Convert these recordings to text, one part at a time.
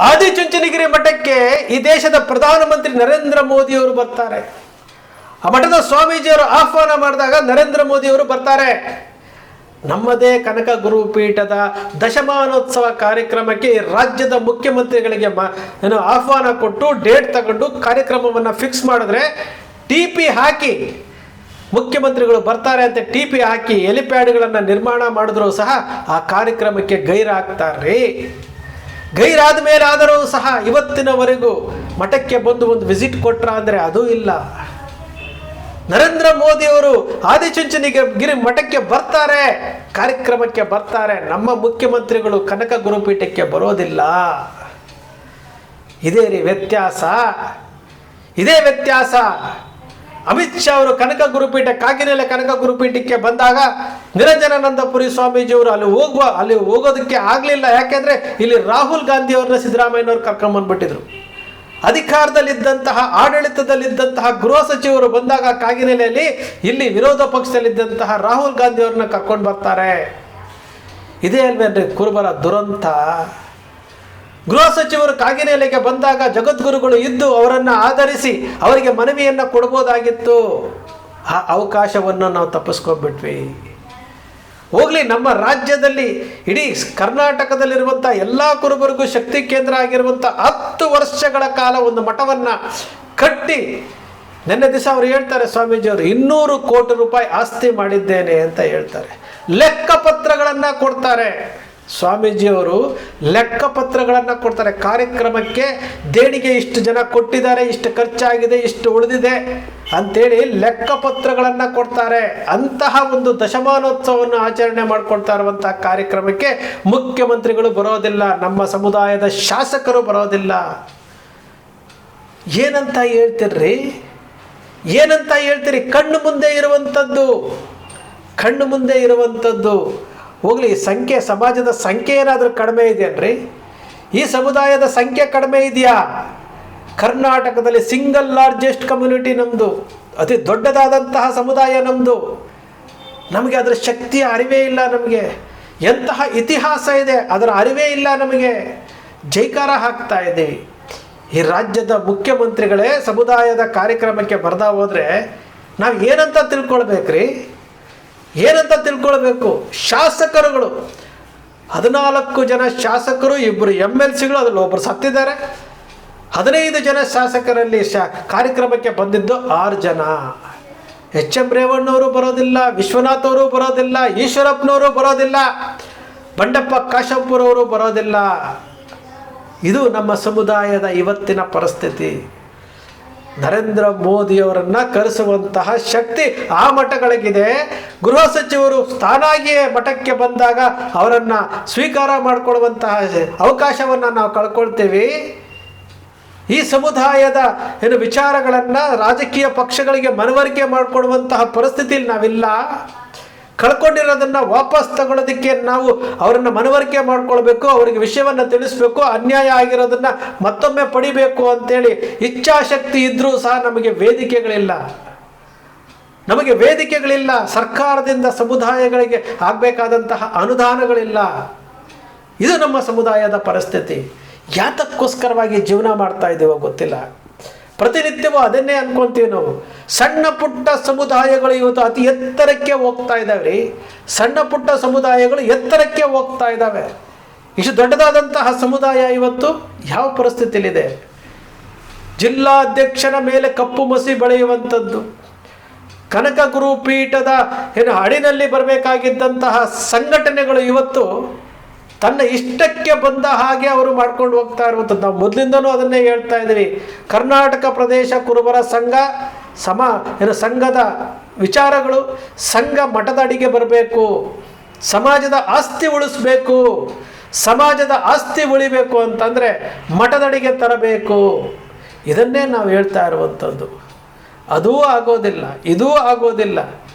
ಆದಿಚುಂಚನಗಿರಿ ಮಠಕ್ಕೆ ಈ ದೇಶದ ಪ್ರಧಾನಮಂತ್ರಿ ನರೇಂದ್ರ ಮೋದಿಯವರು ಬರ್ತಾರೆ. ಆ ಮಠದ ಸ್ವಾಮೀಜಿಯವರು ಆಹ್ವಾನ ಮಾಡಿದಾಗ ನರೇಂದ್ರ ಮೋದಿಯವರು ಬರ್ತಾರೆ. ನಮ್ಮದೇ ಕನಕ ಗುರುಪೀಠದ ದಶಮಾನೋತ್ಸವ ಕಾರ್ಯಕ್ರಮಕ್ಕೆ ರಾಜ್ಯದ ಮುಖ್ಯಮಂತ್ರಿಗಳಿಗೆ ಆಹ್ವಾನ ಕೊಟ್ಟು ಡೇಟ್ ತಗೊಂಡು ಕಾರ್ಯಕ್ರಮವನ್ನು ಫಿಕ್ಸ್ ಮಾಡಿದ್ರೆ TP ಹಾಕಿ ಮುಖ್ಯಮಂತ್ರಿಗಳು ಬರ್ತಾರೆ ಅಂತ TP ಹಾಕಿ ಹೆಲಿಪ್ಯಾಡ್ಗಳನ್ನು ನಿರ್ಮಾಣ ಮಾಡಿದ್ರು ಸಹ ಆ ಕಾರ್ಯಕ್ರಮಕ್ಕೆ ಗೈರಾಗ್ತಾರೆ. ಗೈರಾದ ಮೇಲೆ ಆದರೂ ಸಹ ಇವತ್ತಿನವರೆಗೂ ಮಠಕ್ಕೆ ಬಂದು ಒಂದು ವಿಸಿಟ್ ಕೊಟ್ರ ಅಂದರೆ ಅದೂ ಇಲ್ಲ. ನರೇಂದ್ರ ಮೋದಿಯವರು ಆದಿಚುಂಚನಗಿರಿ ಮಠಕ್ಕೆ ಬರ್ತಾರೆ, ಕಾರ್ಯಕ್ರಮಕ್ಕೆ ಬರ್ತಾರೆ. ನಮ್ಮ ಮುಖ್ಯಮಂತ್ರಿಗಳು ಕನಕ ಗುರುಪೀಠಕ್ಕೆ ಬರೋದಿಲ್ಲ. ಇದೇ ರೀ ವ್ಯತ್ಯಾಸ, ಇದೇ ವ್ಯತ್ಯಾಸ. ಅಮಿತ್ ಶಾ ಅವರು ಕನಕ ಗುರುಪೀಠ ಕಾಗಿನೆಲೆ ಕನಕ ಗುರುಪೀಠಕ್ಕೆ ಬಂದಾಗ ನಿರಂಜನಾನಂದಪುರಿ ಸ್ವಾಮೀಜಿಯವರು ಅಲ್ಲಿ ಹೋಗೋದಕ್ಕೆ ಆಗಲಿಲ್ಲ. ಯಾಕೆಂದರೆ ಇಲ್ಲಿ ರಾಹುಲ್ ಗಾಂಧಿ ಅವ್ರನ್ನ ಸಿದ್ದರಾಮಯ್ಯನವ್ರು ಕರ್ಕೊಂಬಂದ್ಬಿಟ್ಟಿದ್ರು. ಅಧಿಕಾರದಲ್ಲಿದ್ದಂತಹ ಆಡಳಿತದಲ್ಲಿದ್ದಂತಹ ಗೃಹ ಸಚಿವರು ಬಂದಾಗ ಕಾಗಿನೆಲೆಯಲ್ಲಿ ಇಲ್ಲಿ ವಿರೋಧ ಪಕ್ಷದಲ್ಲಿದ್ದಂತಹ ರಾಹುಲ್ ಗಾಂಧಿ ಅವ್ರನ್ನ ಕರ್ಕೊಂಡು ಬರ್ತಾರೆ. ಇದೇ ಅಲ್ವೇನ್ರಿ ಕುರುಬರ ದುರಂತ. ಗೃಹ ಸಚಿವರು ಕಾಗಿನೆಲೆಗೆ ಬಂದಾಗ ಜಗದ್ಗುರುಗಳು ಇದ್ದು ಅವರನ್ನು ಆಧರಿಸಿ ಅವರಿಗೆ ಮನವಿಯನ್ನು ಕೊಡ್ಬೋದಾಗಿತ್ತು. ಆ ಅವಕಾಶವನ್ನು ನಾವು ತಪ್ಪಿಸ್ಕೊಂಡ್ಬಿಟ್ವಿ. ಹೋಗ್ಲಿ, ನಮ್ಮ ರಾಜ್ಯದಲ್ಲಿ ಇಡೀ ಕರ್ನಾಟಕದಲ್ಲಿರುವಂಥ ಎಲ್ಲ ಕುರುಬರಿಗೂ ಶಕ್ತಿ ಕೇಂದ್ರ ಆಗಿರುವಂಥ 10 ವರ್ಷಗಳ ಕಾಲ ಒಂದು ಮಠವನ್ನು ಕಟ್ಟಿ ನಿನ್ನೆ ದಿವಸ ಅವರು ಹೇಳ್ತಾರೆ, ಸ್ವಾಮೀಜಿಯವರು 200 ಕೋಟಿ ರೂಪಾಯಿ ಆಸ್ತಿ ಮಾಡಿದ್ದೇನೆ ಅಂತ ಹೇಳ್ತಾರೆ. ಲೆಕ್ಕಪತ್ರಗಳನ್ನು ಕೊಡ್ತಾರೆ. ಸ್ವಾಮೀಜಿಯವರು ಲೆಕ್ಕಪತ್ರಗಳನ್ನು ಕೊಡ್ತಾರೆ. ಕಾರ್ಯಕ್ರಮಕ್ಕೆ ದೇಣಿಗೆ ಇಷ್ಟು ಜನ ಕೊಟ್ಟಿದ್ದಾರೆ, ಇಷ್ಟು ಖರ್ಚಾಗಿದೆ, ಇಷ್ಟು ಉಳಿದಿದೆ ಅಂತೇಳಿ ಲೆಕ್ಕಪತ್ರಗಳನ್ನು ಕೊಡ್ತಾರೆ. ಅಂತಹ ಒಂದು ದಶಮಾನೋತ್ಸವವನ್ನು ಆಚರಣೆ ಮಾಡ್ಕೊಳ್ತಾ ಇರುವಂತಹ ಕಾರ್ಯಕ್ರಮಕ್ಕೆ ಮುಖ್ಯಮಂತ್ರಿಗಳು ಬರೋದಿಲ್ಲ, ನಮ್ಮ ಸಮುದಾಯದ ಶಾಸಕರು ಬರೋದಿಲ್ಲ. ಏನಂತ ಹೇಳ್ತೀರ್ರಿ, ಏನಂತ ಹೇಳ್ತೀರಿ? ಕಣ್ಣು ಮುಂದೆ ಇರುವಂಥದ್ದು, ಕಣ್ಣು ಮುಂದೆ ಇರುವಂಥದ್ದು. ಹೋಗ್ಲಿ, ಸಂಖ್ಯೆ, ಸಮಾಜದ ಸಂಖ್ಯೆ ಏನಾದರೂ ಕಡಿಮೆ ಇದೆಯನ್ರಿ? ಈ ಸಮುದಾಯದ ಸಂಖ್ಯೆ ಕಡಿಮೆ ಇದೆಯಾ? ಕರ್ನಾಟಕದಲ್ಲಿ ಸಿಂಗಲ್ ಲಾರ್ಜೆಸ್ಟ್ ಕಮ್ಯುನಿಟಿ ನಮ್ಮದು, ಅತಿ ದೊಡ್ಡದಾದಂತಹ ಸಮುದಾಯ ನಮ್ಮದು. ನಮಗೆ ಅದರ ಶಕ್ತಿಯ ಅರಿವೇ ಇಲ್ಲ. ನಮಗೆ ಎಂತಹ ಇತಿಹಾಸ ಇದೆ ಅದರ ಅರಿವೇ ಇಲ್ಲ. ನಮಗೆ ಜೈಕಾರ ಹಾಕ್ತಾ ಇದ್ದೀವಿ. ಈ ರಾಜ್ಯದ ಮುಖ್ಯಮಂತ್ರಿಗಳೇ ಸಮುದಾಯದ ಕಾರ್ಯಕ್ರಮಕ್ಕೆ ಬರ್ದಾ ಹೋದರೆ ನಾವು ಏನಂತ ತಿಳ್ಕೊಳ್ಬೇಕ್ರಿ? ಏನಂತ ತಿಳ್ಕೊಳ್ಬೇಕು? ಶಾಸಕರುಗಳು 14 ಜನ ಶಾಸಕರು, 2 MLCಗಳು, ಅದರಲ್ಲಿ ಒಬ್ಬರು ಸತ್ತಿದ್ದಾರೆ. 15 ಜನ ಶಾಸಕರಲ್ಲಿ ಕಾರ್ಯಕ್ರಮಕ್ಕೆ ಬಂದಿದ್ದು 6 ಜನ. HM ರೇವಣ್ಣವರು ಬರೋದಿಲ್ಲ, ವಿಶ್ವನಾಥ್ ಅವರು ಬರೋದಿಲ್ಲ, ಈಶ್ವರಪ್ಪನವರು ಬರೋದಿಲ್ಲ, ಬಂಡೆಪ್ಪ ಕಾಶಂಪುರವರು ಬರೋದಿಲ್ಲ. ಇದು ನಮ್ಮ ಸಮುದಾಯದ ಇವತ್ತಿನ ಪರಿಸ್ಥಿತಿ. ನರೇಂದ್ರ ಮೋದಿಯವರನ್ನು ಕರೆಸುವಂತಹ ಶಕ್ತಿ ಆ ಮಠಗಳಿಗಿದೆ. ಗೃಹ ಸಚಿವರು ತಾನಾಗಿಯೇ ಮಠಕ್ಕೆ ಬಂದಾಗ ಅವರನ್ನು ಸ್ವೀಕಾರ ಮಾಡಿಕೊಳ್ಳುವಂತಹ ಅವಕಾಶವನ್ನು ನಾವು ಕಳ್ಕೊಳ್ತೀವಿ. ಈ ಸಮುದಾಯದ ವಿಚಾರಗಳನ್ನು ರಾಜಕೀಯ ಪಕ್ಷಗಳಿಗೆ ಮನವರಿಕೆ ಮಾಡಿಕೊಡುವಂತಹ ಪರಿಸ್ಥಿತಿಯಲ್ಲಿ ನಾವಿಲ್ಲ. ಕಳ್ಕೊಂಡಿರೋದನ್ನು ವಾಪಸ್ ತಗೊಳ್ಳೋದಕ್ಕೆ ನಾವು ಅವರನ್ನು ಮನವರಿಕೆ ಮಾಡ್ಕೊಳ್ಬೇಕು, ಅವರಿಗೆ ವಿಷಯವನ್ನು ತಿಳಿಸ್ಬೇಕು, ಅನ್ಯಾಯ ಆಗಿರೋದನ್ನು ಮತ್ತೊಮ್ಮೆ ಪಡಿಬೇಕು ಅಂತೇಳಿ ಇಚ್ಛಾಶಕ್ತಿ ಇದ್ದರೂ ಸಹ ನಮಗೆ ವೇದಿಕೆಗಳಿಲ್ಲ. ನಮಗೆ ವೇದಿಕೆಗಳಿಲ್ಲ. ಸರ್ಕಾರದಿಂದ ಸಮುದಾಯಗಳಿಗೆ ಆಗಬೇಕಾದಂತಹ ಅನುದಾನಗಳಿಲ್ಲ. ಇದು ನಮ್ಮ ಸಮುದಾಯದ ಪರಿಸ್ಥಿತಿ. ಯಾತಕ್ಕೋಸ್ಕರವಾಗಿ ಜೀವನ ಮಾಡ್ತಾ ಇದ್ದೀವೋ ಗೊತ್ತಿಲ್ಲ. ಪ್ರತಿನಿತ್ಯವೂ ಅದನ್ನೇ ಅನ್ಕೊಂತೀವಿ ನಾವು. ಸಣ್ಣ ಪುಟ್ಟ ಸಮುದಾಯಗಳು ಇವತ್ತು ಅತಿ ಎತ್ತರಕ್ಕೆ ಹೋಗ್ತಾ ಇದ್ದಾವೆ. ಸಣ್ಣ ಪುಟ್ಟ ಸಮುದಾಯಗಳು ಎತ್ತರಕ್ಕೆ ಹೋಗ್ತಾ ಇದ್ದಾವೆ. ಇಷ್ಟು ದೊಡ್ಡದಾದಂತಹ ಸಮುದಾಯ ಇವತ್ತು ಯಾವ ಪರಿಸ್ಥಿತಿಯಲ್ಲಿದೆ? ಜಿಲ್ಲಾಧ್ಯಕ್ಷನ ಮೇಲೆ ಕಪ್ಪು ಮಸಿ ಬೆಳೆಯುವಂಥದ್ದು, ಕನಕ ಗುರುಪೀಠದ ಅಡಿನಲ್ಲಿ ಬರಬೇಕಾಗಿದ್ದಂತಹ ಸಂಘಟನೆಗಳು ಇವತ್ತು ತನ್ನ ಇಷ್ಟಕ್ಕೆ ಬಂದ ಹಾಗೆ ಅವರು ಮಾಡ್ಕೊಂಡು ಹೋಗ್ತಾ ಇರುವಂಥದ್ದು. ನಾವು ಮೊದಲಿಂದನೂ ಅದನ್ನೇ ಹೇಳ್ತಾ ಇದ್ದೀವಿ. ಕರ್ನಾಟಕ ಪ್ರದೇಶ ಕುರುಬರ ಸಂಘ ಸಂಘದ ವಿಚಾರಗಳು, ಸಂಘ ಮಠದ ಅಡಿಗೆ ಬರಬೇಕು, ಸಮಾಜದ ಆಸ್ತಿ ಉಳಿಸ್ಬೇಕು. ಸಮಾಜದ ಆಸ್ತಿ ಉಳಿಬೇಕು ಅಂತಂದರೆ ಮಠದಡಿಗೆ ತರಬೇಕು. ಇದನ್ನೇ ನಾವು ಹೇಳ್ತಾ ಇರುವಂಥದ್ದು. ಅದೂ ಆಗೋದಿಲ್ಲ, ಇದೂ ಆಗೋದಿಲ್ಲ.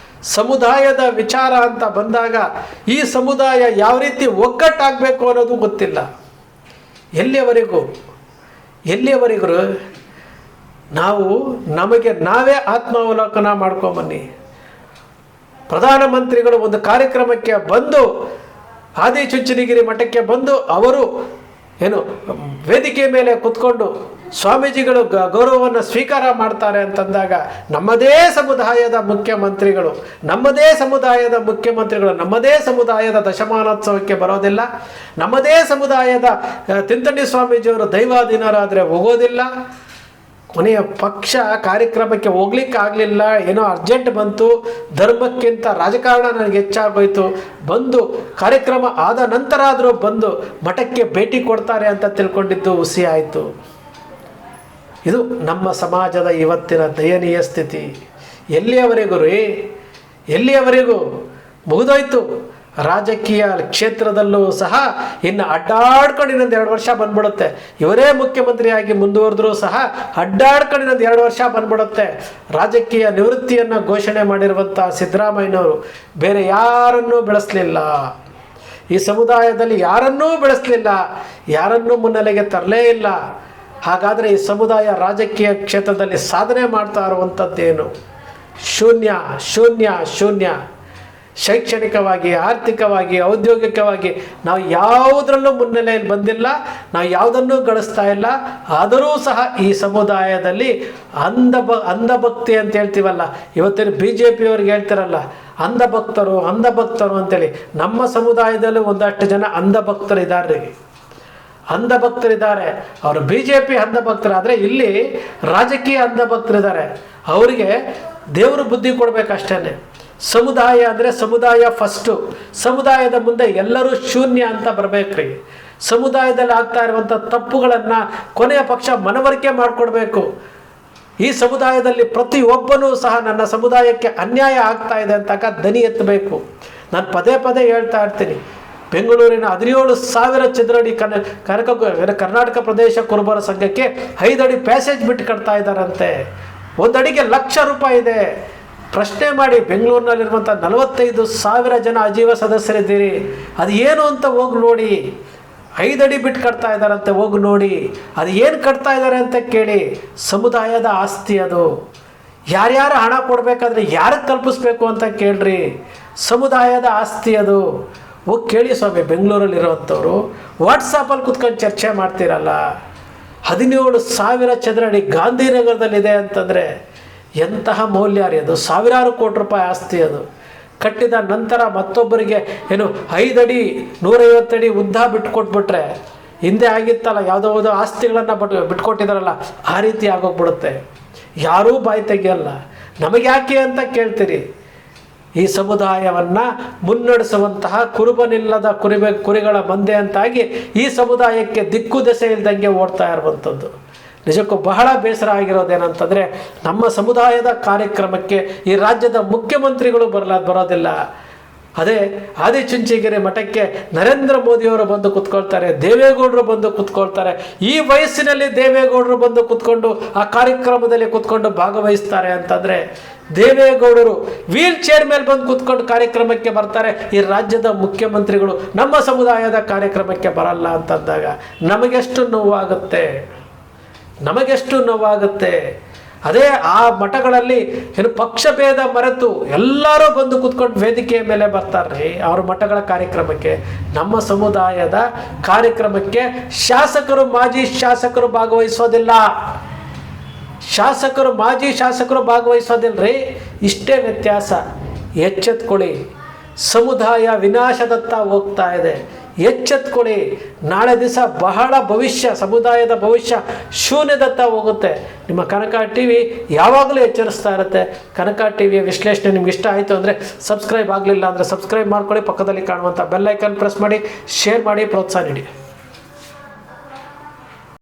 ಸಮುದಾಯದ ವಿಚಾರ ಅಂತ ಬಂದಾಗ ಈ ಸಮುದಾಯ ಯಾವ ರೀತಿ ಒಗ್ಗಟ್ಟಾಗಬೇಕು ಅನ್ನೋದು ಗೊತ್ತಿಲ್ಲ. ಎಲ್ಲಿಯವರೆಗೂ ನಾವು ನಮಗೆ ನಾವೇ ಆತ್ಮಾವಲೋಕನ ಮಾಡ್ಕೊಂಬನ್ನಿ. ಪ್ರಧಾನಮಂತ್ರಿಗಳು ಒಂದು ಕಾರ್ಯಕ್ರಮಕ್ಕೆ ಬಂದು ಆದಿಚುಂಚನಗಿರಿ ಮಠಕ್ಕೆ ಬಂದು ಅವರು ಏನು ವೇದಿಕೆ ಮೇಲೆ ಕುತ್ಕೊಂಡು ಸ್ವಾಮೀಜಿಗಳು ಗೌರವವನ್ನು ಸ್ವೀಕಾರ ಮಾಡ್ತಾರೆ ಅಂತಂದಾಗ ನಮ್ಮದೇ ಸಮುದಾಯದ ಮುಖ್ಯಮಂತ್ರಿಗಳು ನಮ್ಮದೇ ಸಮುದಾಯದ ದಶಮಾನೋತ್ಸವಕ್ಕೆ ಬರೋದಿಲ್ಲ, ನಮ್ಮದೇ ಸಮುದಾಯದ ತಿಂತಣಿ ಸ್ವಾಮೀಜಿಯವರು ದೈವಾಧೀನರಾದರೆ ಹೋಗೋದಿಲ್ಲ. ಕೊನೆಯ ಪಕ್ಷ ಕಾರ್ಯಕ್ರಮಕ್ಕೆ ಹೋಗ್ಲಿಕ್ಕೆ ಆಗಲಿಲ್ಲ, ಏನೋ ಅರ್ಜೆಂಟ್ ಬಂತು, ಧರ್ಮಕ್ಕಿಂತ ರಾಜಕಾರಣ ನನಗೆ ಹೆಚ್ಚಾಗೋಯ್ತು, ಬಂದು ಕಾರ್ಯಕ್ರಮ ಆದ ನಂತರ ಆದರೂ ಬಂದು ಮಠಕ್ಕೆ ಭೇಟಿ ಕೊಡ್ತಾರೆ ಅಂತ ತಿಳ್ಕೊಂಡಿದ್ದು ಹುಸಿ ಆಯಿತು. ಇದು ನಮ್ಮ ಸಮಾಜದ ಇವತ್ತಿನ ದಯನೀಯ ಸ್ಥಿತಿ. ಎಲ್ಲಿಯವರೆಗೂ ಮುಗಿದೋಯ್ತು. ರಾಜಕೀಯ ಕ್ಷೇತ್ರದಲ್ಲೂ ಸಹ ಇನ್ನು ಅಡ್ಡಾಡ್ಕೊಂಡು ಇನ್ನೊಂದು 2 ವರ್ಷ ಬಂದ್ಬಿಡುತ್ತೆ. ಇವರೇ ಮುಖ್ಯಮಂತ್ರಿಯಾಗಿ ಮುಂದುವರೆದ್ರೂ ಸಹ ಅಡ್ಡಾಡ್ಕೊಂಡು ಇನ್ನೊಂದು 2 ವರ್ಷ ಬಂದ್ಬಿಡುತ್ತೆ. ರಾಜಕೀಯ ನಿವೃತ್ತಿಯನ್ನು ಘೋಷಣೆ ಮಾಡಿರುವಂಥ ಸಿದ್ದರಾಮಯ್ಯನವರು ಬೇರೆ ಯಾರನ್ನೂ ಬೆಳೆಸಲಿಲ್ಲ, ಈ ಸಮುದಾಯದಲ್ಲಿ ಯಾರನ್ನೂ ಬೆಳೆಸಲಿಲ್ಲ, ಯಾರನ್ನೂ ಮುನ್ನೆಲೆಗೆ ತರಲೇ ಇಲ್ಲ. ಹಾಗಾದರೆ ಈ ಸಮುದಾಯ ರಾಜಕೀಯ ಕ್ಷೇತ್ರದಲ್ಲಿ ಸಾಧನೆ ಮಾಡ್ತಾ ಇರುವಂಥದ್ದೇನು? ಶೂನ್ಯ. ಶೈಕ್ಷಣಿಕವಾಗಿ, ಆರ್ಥಿಕವಾಗಿ, ಔದ್ಯೋಗಿಕವಾಗಿ ನಾವು ಯಾವುದರಲ್ಲೂ ಮುನ್ನೆಲೆಯಲ್ಲಿ ಬಂದಿಲ್ಲ, ನಾವು ಯಾವುದನ್ನೂ ಗಳಿಸ್ತಾ ಇಲ್ಲ. ಆದರೂ ಸಹ ಈ ಸಮುದಾಯದಲ್ಲಿ ಅಂಧಭಕ್ತಿ ಅಂತ ಹೇಳ್ತೀವಲ್ಲ, ಇವತ್ತಿನ BJP ಅವ್ರಿಗೆ ಹೇಳ್ತಾರಲ್ಲ ಅಂಧಭಕ್ತರು ಅಂತೇಳಿ, ನಮ್ಮ ಸಮುದಾಯದಲ್ಲೂ ಒಂದಷ್ಟು ಜನ ಅಂಧಭಕ್ತರಿದ್ದಾರೆ. ಅವರು BJP ಅಂಧಭಕ್ತರಾದರೆ ಇಲ್ಲಿ ರಾಜಕೀಯ ಅಂಧಭಕ್ತರಿದ್ದಾರೆ. ಅವರಿಗೆ ದೇವರು ಬುದ್ಧಿ ಕೊಡಬೇಕಷ್ಟೇ. ಸಮುದಾಯ ಅಂದರೆ ಸಮುದಾಯ ಫಸ್ಟು, ಸಮುದಾಯದ ಮುಂದೆ ಎಲ್ಲರೂ ಶೂನ್ಯ ಅಂತ ಬರಬೇಕ್ರಿ. ಸಮುದಾಯದಲ್ಲಿ ಆಗ್ತಾ ಇರುವಂಥ ತಪ್ಪುಗಳನ್ನು ಕೊನೆಯ ಪಕ್ಷ ಮನವರಿಕೆ ಮಾಡಿಕೊಡ್ಬೇಕು. ಈ ಸಮುದಾಯದಲ್ಲಿ ಪ್ರತಿಯೊಬ್ಬನೂ ಸಹ ನನ್ನ ಸಮುದಾಯಕ್ಕೆ ಅನ್ಯಾಯ ಆಗ್ತಾ ಇದೆ ಅಂತಕ್ಕ ದನಿ ಎತ್ತಬೇಕು. ನಾನು ಪದೇ ಹೇಳ್ತಾ ಇರ್ತೀನಿ, ಬೆಂಗಳೂರಿನ 17,000 ಚದರಡಿ ಕರ್ನಾಟಕ ಪ್ರದೇಶ ಕುರುಬರ ಸಂಘಕ್ಕೆ 5 ಅಡಿ ಪ್ಯಾಸೇಜ್ ಬಿಟ್ಟು ಕಟ್ತಾ ಇದ್ದಾರಂತೆ. 1 ಅಡಿಗೆ ₹1,00,000 ಇದೆ. ಪ್ರಶ್ನೆ ಮಾಡಿ, ಬೆಂಗಳೂರಿನಲ್ಲಿರುವಂಥ 45,000 ಜನ ಅಜೀವ ಸದಸ್ಯರಿದ್ದೀರಿ, ಅದು ಏನು ಅಂತ ಹೋಗಿ ನೋಡಿ. 5 ಅಡಿ ಬಿಟ್ಟು ಕಟ್ತಾ ಇದ್ದಾರಂತೆ, ಹೋಗಿ ನೋಡಿ. ಅದು ಏನು ಕಟ್ತಾ ಇದ್ದಾರೆ ಅಂತ ಕೇಳಿ. ಸಮುದಾಯದ ಆಸ್ತಿ ಅದು. ಯಾರ್ಯಾರು ಹಣ ಕೊಡಬೇಕಾದ್ರೆ ಯಾರಿಗೆ ತಲುಪಿಸ್ಬೇಕು ಅಂತ ಕೇಳ್ರಿ. ಸಮುದಾಯದ ಆಸ್ತಿ ಅದು. ಹೋಗಿ ಕೇಳಿ ಸ್ವಾಮಿ. ಬೆಂಗಳೂರಲ್ಲಿರುವಂಥವ್ರು ವಾಟ್ಸಾಪಲ್ಲಿ ಕುತ್ಕೊಂಡು ಚರ್ಚೆ ಮಾಡ್ತೀರಲ್ಲ, 17,000 ಚದರಡಿ ಗಾಂಧಿನಗರದಲ್ಲಿದೆ ಅಂತಂದರೆ ಎಂತಹ ಮೌಲ್ಯ ರೀ ಅದು. ಸಾವಿರಾರು ಕೋಟಿ ರೂಪಾಯಿ ಆಸ್ತಿ ಅದು. ಕಟ್ಟಿದ ನಂತರ ಮತ್ತೊಬ್ಬರಿಗೆ 5 ಅಡಿ 150 ಅಡಿ ಉದ್ದ ಬಿಟ್ಕೊಟ್ಬಿಟ್ರೆ, ಹಿಂದೆ ಆಗಿತ್ತಲ್ಲ ಯಾವುದೋ ಆಸ್ತಿಗಳನ್ನು ಬಿಟ್ಕೊಟ್ಟಿದಾರಲ್ಲ, ಆ ರೀತಿ ಆಗೋಗ್ಬಿಡುತ್ತೆ. ಯಾರೂ ಬಾಯಿ ತೆಗಿಯಲ್ಲ. ನಮಗೆ ಯಾಕೆ ಅಂತ ಕೇಳ್ತೀರಿ. ಈ ಸಮುದಾಯವನ್ನು ಮುನ್ನಡೆಸುವಂತಹ ಕುರುಬನಿಲ್ಲದ ಕುರಿಗಳ ಮಂದೆ ಅಂತಾಗಿ ಈ ಸಮುದಾಯಕ್ಕೆ ದಿಕ್ಕು ದೆಸೆ ಇಲ್ದಂಗೆ ಓಡ್ತಾ ಇರುವಂಥದ್ದು. ನಿಜಕ್ಕೂ ಬಹಳ ಬೇಸರ ಆಗಿರೋದೇನಂತಂದರೆ, ನಮ್ಮ ಸಮುದಾಯದ ಕಾರ್ಯಕ್ರಮಕ್ಕೆ ಈ ರಾಜ್ಯದ ಮುಖ್ಯಮಂತ್ರಿಗಳು ಬರೋದಿಲ್ಲ. ಅದೇ ಆದಿಚುಂಚನಗಿರಿ ಮಠಕ್ಕೆ ನರೇಂದ್ರ ಮೋದಿಯವರು ಬಂದು ಕುತ್ಕೊಳ್ತಾರೆ, ದೇವೇಗೌಡರು ಬಂದು ಕುತ್ಕೊಳ್ತಾರೆ. ಈ ವಯಸ್ಸಿನಲ್ಲಿ ದೇವೇಗೌಡರು ಬಂದು ಕುತ್ಕೊಂಡು ಆ ಕಾರ್ಯಕ್ರಮದಲ್ಲಿ ಕುತ್ಕೊಂಡು ಭಾಗವಹಿಸ್ತಾರೆ ಅಂತಂದರೆ, ದೇವೇಗೌಡರು ವೀಲ್ ಚೇರ್ ಮೇಲೆ ಬಂದು ಕುತ್ಕೊಂಡು ಕಾರ್ಯಕ್ರಮಕ್ಕೆ ಬರ್ತಾರೆ, ಈ ರಾಜ್ಯದ ಮುಖ್ಯಮಂತ್ರಿಗಳು ನಮ್ಮ ಸಮುದಾಯದ ಕಾರ್ಯಕ್ರಮಕ್ಕೆ ಬರಲ್ಲ ಅಂತಂದಾಗ ನಮಗೆಷ್ಟು ನೋವಾಗುತ್ತೆ. ಅದೇ ಆ ಮಠಗಳಲ್ಲಿ ಪಕ್ಷಭೇದ ಮರೆತು ಎಲ್ಲರೂ ಬಂದು ಕುತ್ಕೊಂಡು ವೇದಿಕೆಯ ಮೇಲೆ ಬರ್ತಾರ್ರಿ ಅವ್ರ ಮಠಗಳ ಕಾರ್ಯಕ್ರಮಕ್ಕೆ. ನಮ್ಮ ಸಮುದಾಯದ ಕಾರ್ಯಕ್ರಮಕ್ಕೆ ಮಾಜಿ ಶಾಸಕರು ಭಾಗವಹಿಸೋದಿಲ್ಲ. ಮಾಜಿ ಶಾಸಕರು ಭಾಗವಹಿಸೋದಿಲ್ಲರಿ. ಇಷ್ಟೇ ವ್ಯತ್ಯಾಸ. ಎಚ್ಚೆತ್ಕೊಳ್ಳಿ. ಸಮುದಾಯ ವಿನಾಶದತ್ತ ಹೋಗ್ತಾ ಇದೆ. ಎಚ್ಚೆತ್ಕೊಳ್ಳಿ. ನಾಳೆ ದಿವಸ ಬಹಳ ಸಮುದಾಯದ ಭವಿಷ್ಯ ಶೂನ್ಯದತ್ತ ಹೋಗುತ್ತೆ. ನಿಮ್ಮ ಕನಕ TV ಯಾವಾಗಲೂ ಎಚ್ಚರಿಸ್ತಾ ಇರುತ್ತೆ. ಕನಕ TVಯ ವಿಶ್ಲೇಷಣೆ ನಿಮ್ಗೆ ಇಷ್ಟ ಆಯಿತು ಅಂದರೆ ಸಬ್ಸ್ಕ್ರೈಬ್ ಆಗಲಿಲ್ಲ ಅಂದರೆ ಸಬ್ಸ್ಕ್ರೈಬ್ ಮಾಡ್ಕೊಳ್ಳಿ. ಪಕ್ಕದಲ್ಲಿ ಕಾಣುವಂಥ ಬೆಲ್ ಐಕಾನ್ ಪ್ರೆಸ್ ಮಾಡಿ, ಶೇರ್ ಮಾಡಿ, ಪ್ರೋತ್ಸಾಹ ನೀಡಿ.